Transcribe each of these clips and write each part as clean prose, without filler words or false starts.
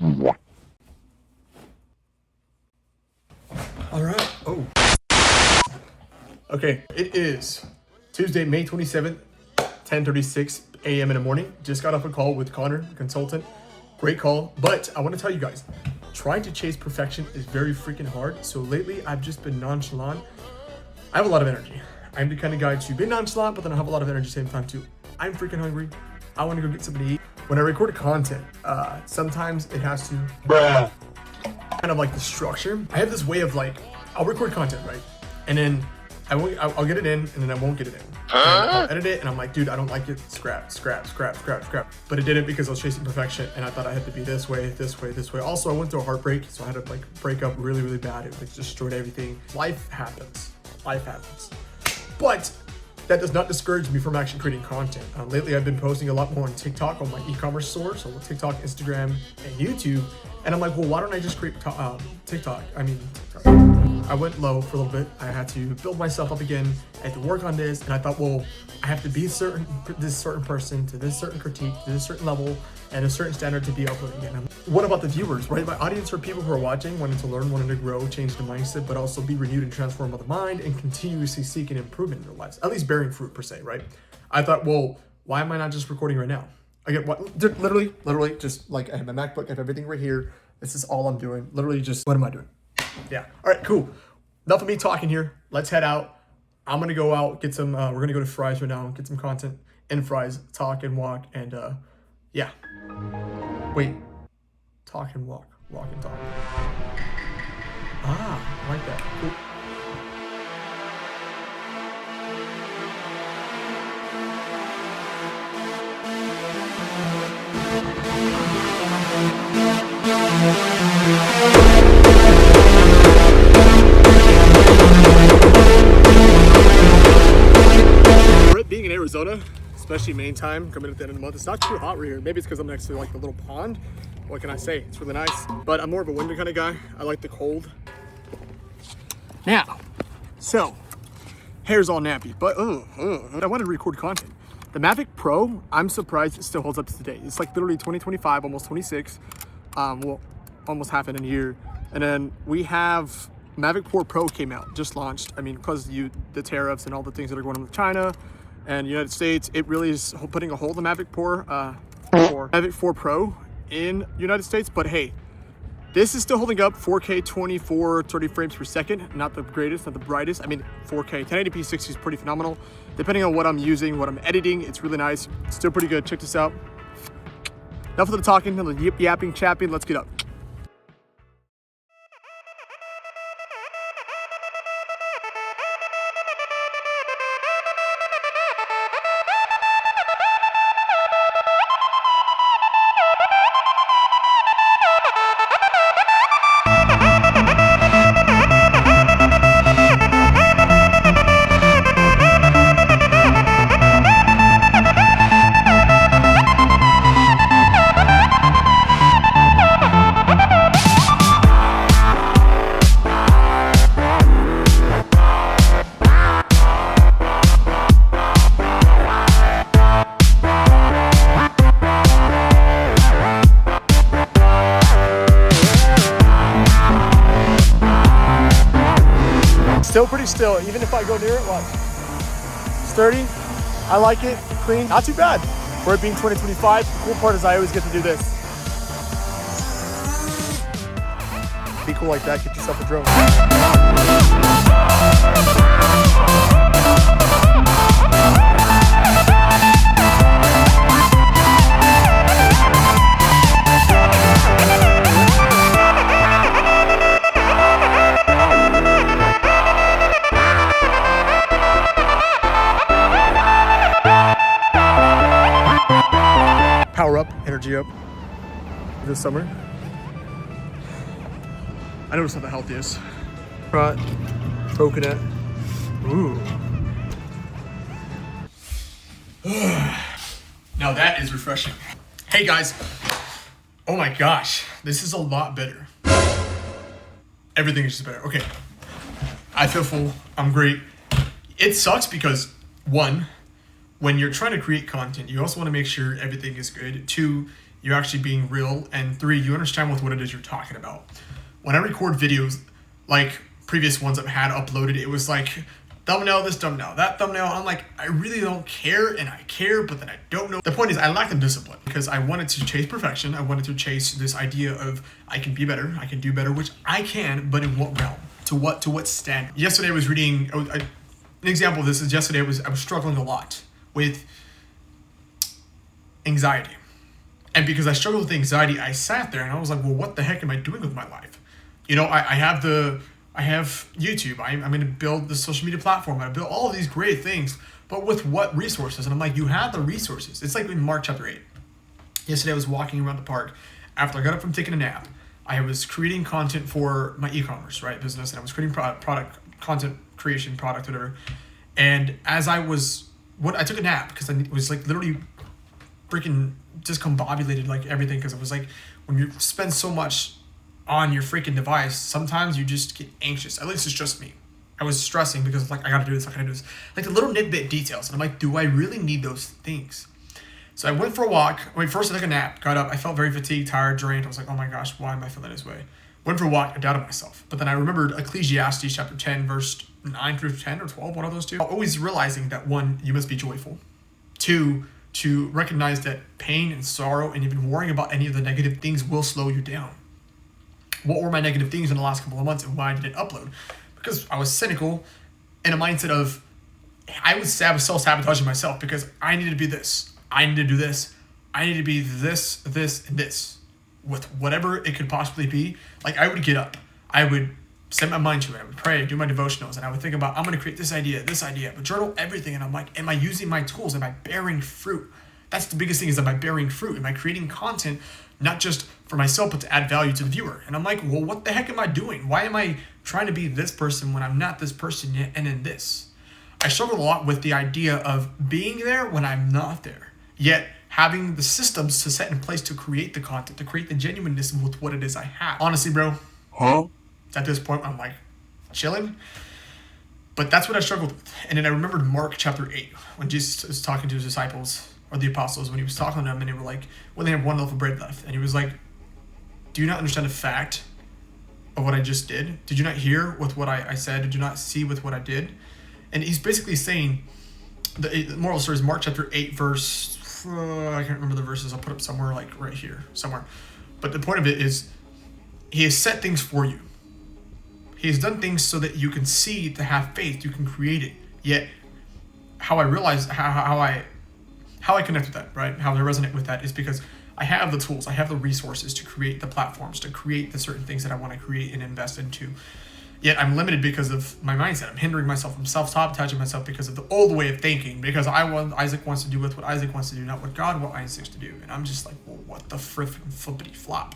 All right. Oh. Okay, it is Tuesday, May 27th, 10:36 a.m. in the morning. Just got off a call with Connor, consultant. Great call. But I want to tell you guys, trying to chase perfection is very freaking hard. So lately, I've just been nonchalant. I have a lot of energy. I'm the kind of guy to be nonchalant, but then I have a lot of energy at the same time too. I'm freaking hungry. I want to go get something to eat. When I record content, sometimes it has to kind of like the structure. I have this way of like, I'll record content, right? And then I'll get it in, and then I won't get it in. I'll edit it, and I'm like, dude, I don't like it. Scrap. But it didn't because I was chasing perfection, and I thought I had to be this way, this way, this way. Also, I went through a heartbreak, so I had to like break up really, really bad. It like destroyed everything. Life happens. But that does not discourage me from actually creating content. Lately, I've been posting a lot more on TikTok, on my e-commerce store, so TikTok, Instagram, and YouTube. And I'm like, well, why don't I just create TikTok? I went low for a little bit. I had to build myself up again. I had to work on this, and I thought, well, I have to be this certain person to this certain critique, to this certain level, and a certain standard to be uploading again. What about the viewers, right? My audience are people who are watching, wanting to learn, wanting to grow, change the mindset, but also be renewed and transformed by the mind and continuously seeking improvement in their lives, at least bearing fruit per se, right? I thought, well, why am I not just recording right now? I get what? Literally, just like I have my MacBook, I have everything right here. This is all I'm doing. Literally just, what am I doing? Yeah. All right, cool. Enough of me talking here. Let's head out. I'm going to go out, get some, we're going to go to Fry's right now, get some content in Fry's, talk and walk, and yeah. Wait, talk and walk and talk. Ah, I like that. Cool. Being in Arizona, especially Maine time, coming at the end of the month, it's not too hot right here. Maybe it's because I'm next to like the little pond. What can I say? It's really nice. But I'm more of a winter kind of guy. I like the cold. Now, so hair's all nappy, but I wanted to record content. The Mavic Pro, I'm surprised it still holds up to today. It's like literally 2025, almost 26. Well, almost half in a year. And then we have Mavic 4 Pro came out, just launched. I mean, because the tariffs and all the things that are going on with China and the United States, it really is putting a hold on Mavic 4 Pro in United States. But hey, this is still holding up. 4K 24 30 frames per second, not the greatest, not the brightest. I mean, 4K 1080p 60 is pretty phenomenal. Depending on what I'm using, what I'm editing, it's really nice. Still pretty good. Check this out. Enough of the talking, the yip yapping, chapping. Let's get up. Still pretty still, even if I go near it, watch. Sturdy, I like it, clean, not too bad. For it being 2025, the cool part is I always get to do this. Be cool like that, get yourself a drone. Power up, energy up this summer. I know it's not the healthiest. Right, coconut. Ooh. Now that is refreshing. Hey guys, oh my gosh, this is a lot better. Everything is just better. Okay, I feel full, I'm great. It sucks because one, when you're trying to create content, you also want to make sure everything is good. Two, you're actually being real, and 3, you understand with what it is you're talking about. When I record videos, like previous ones I've had uploaded, it was like, thumbnail this, thumbnail that, thumbnail. I'm like, I really don't care, and I care, but then I don't know. The point is, I lack the discipline because I wanted to chase perfection. I wanted to chase this idea of I can be better, I can do better, which I can, but in what realm? To what standard? Yesterday I was reading, an example of this is yesterday I was struggling a lot with anxiety. And because I struggled with anxiety, I sat there and I was like, well, what the heck am I doing with my life? You know, I have YouTube. I'm going to build the social media platform. I build all of these great things, but with what resources? And I'm like, you have the resources. It's like in Mark chapter 8. Yesterday I was walking around the park. After I got up from taking a nap, I was creating content for my e-commerce, right, business, and I was creating product, content creation, product, whatever. And as I took a nap because it was like literally freaking discombobulated, like everything, because it was like when you spend so much on your freaking device, sometimes you just get anxious. At least it's just me. I was stressing because like, I gotta do this, like the little nitbit details. And I'm like, do I really need those things? So I went for a walk. First I took a nap, got up. I felt very fatigued, tired, drained. I was like, oh my gosh, why am I feeling this way? Went for a walk, I doubted myself. But then I remembered Ecclesiastes chapter 10, verse 9 through 10 or 12, one of those two. Always realizing that 1, you must be joyful. 2, to recognize that pain and sorrow and even worrying about any of the negative things will slow you down. What were my negative things in the last couple of months and why did it upload? Because I was cynical in a mindset of, I was self-sabotaging myself because I needed to be this. I need to do this. I need to be this, and this. With whatever it could possibly be. Like I would get up. I would set my mind to it. I would pray, do my devotionals, and I would think about, I'm going to create this idea, but journal everything. And I'm like, am I using my tools? Am I bearing fruit? That's the biggest thing, is am I bearing fruit? Am I creating content, not just for myself, but to add value to the viewer? And I'm like, well, what the heck am I doing? Why am I trying to be this person when I'm not this person yet and in this? I struggle a lot with the idea of being there when I'm not there. Yet having the systems to set in place to create the content, to create the genuineness with what it is I have. Honestly, bro. Huh? At this point, I'm like chilling. But that's what I struggled with. And then I remembered Mark chapter 8, when Jesus was talking to his disciples, or the apostles, when he was talking to them, and they were like, well, they have 1 loaf of bread left. And he was like, do you not understand the fact of what I just did? Did you not hear with what I said? Did you not see with what I did? And he's basically saying, the moral story is Mark chapter 8, verse, I can't remember the verses. I'll put up somewhere, like right here, somewhere. But the point of it is, he has set things for you. He has done things so that you can see, to have faith, you can create it. Yet, how I realize, how I connect with that, right? How I resonate with that is because I have the tools, I have the resources to create the platforms, to create the certain things that I want to create and invest into. Yet I'm limited because of my mindset. I'm hindering myself. I'm self-sabotaging myself because of the old way of thinking. Because Isaac wants to do with what Isaac wants to do, not what God wants Isaac to do. And I'm just like, well, what the flippity flop?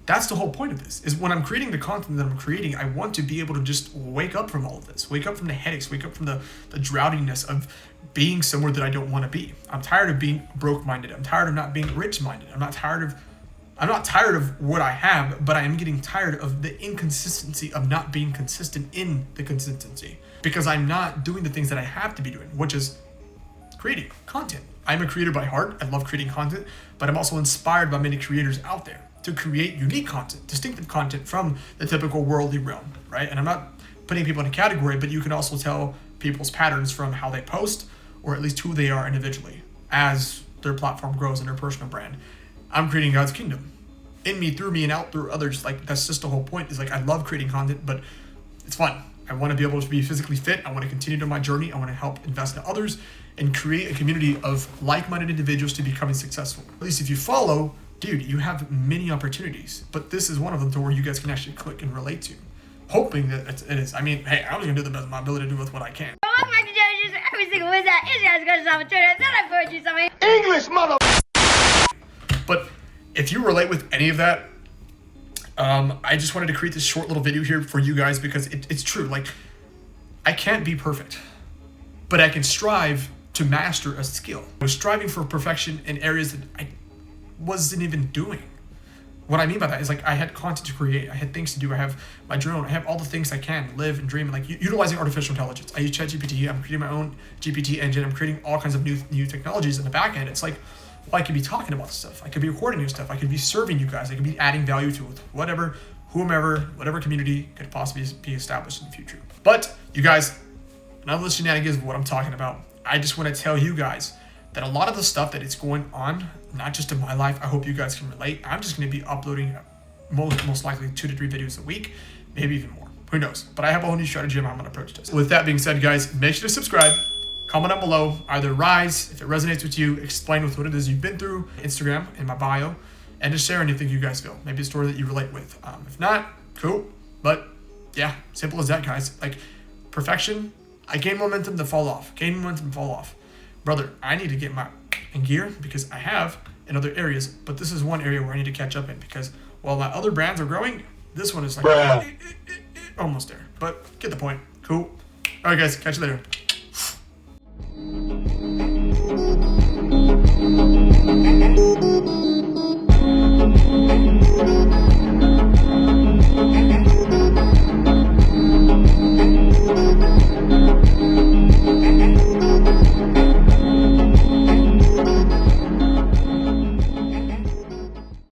That's the whole point of this, is when I'm creating the content that I'm creating, I want to be able to just wake up from all of this. Wake up from the headaches. Wake up from the drowsiness of being somewhere that I don't want to be. I'm tired of being broke-minded. I'm tired of not being rich-minded. I'm not tired of what I have, but I am getting tired of the inconsistency of not being consistent in the consistency, because I'm not doing the things that I have to be doing, which is creating content. I'm a creator by heart. I love creating content, but I'm also inspired by many creators out there to create unique content, distinctive content from the typical worldly realm, right? And I'm not putting people in a category, but you can also tell people's patterns from how they post, or at least who they are individually as their platform grows and their personal brand. I'm creating God's kingdom in me, through me, and out through others. Like, that's just the whole point, is like, I love creating content, but it's fun. I want to be able to be physically fit. I want to continue on my journey. I want to help invest in others and create a community of like-minded individuals to becoming successful. At least if you follow, dude, you have many opportunities, but this is one of them to where you guys can actually click and relate to. Hoping that it is. I mean, hey, I was going to do the best of my ability to do with what I can. Every single Wednesday, it's guys' opportunity. Then I put you something. English, mother. But if you relate with any of that, I just wanted to create this short little video here for you guys, because it's true. Like, I can't be perfect, but I can strive to master a skill. I was striving for perfection in areas that I wasn't even doing. What I mean by that is, like, I had content to create, I had things to do, I have my drone, I have all the things I can live and dream, and like utilizing artificial intelligence. I use ChatGPT, I'm creating my own GPT engine, I'm creating all kinds of new technologies in the back end. It's like, Well, I could be talking about stuff. I could be recording your stuff. I could be serving you guys. I could be adding value to whatever, whomever, whatever community could possibly be established in the future. But you guys, none of the shenanigans of what I'm talking about. I just want to tell you guys that a lot of the stuff that is going on, not just in my life, I hope you guys can relate. I'm just going to be uploading most likely 2 to 3 videos a week, maybe even more. Who knows? But I have a whole new strategy on how I'm going to approach this. With that being said, guys, make sure to subscribe. Comment down below, either rise, if it resonates with you, explain with what it is you've been through, Instagram, in my bio, and just share anything you guys feel. Maybe a story that you relate with. If not, cool. But yeah, simple as that, guys. Like, perfection, I gain momentum to fall off. Brother, I need to get in gear because I have in other areas, but this is one area where I need to catch up in because while my other brands are growing, this one is like almost there. But get the point. Cool. All right, guys, catch you later.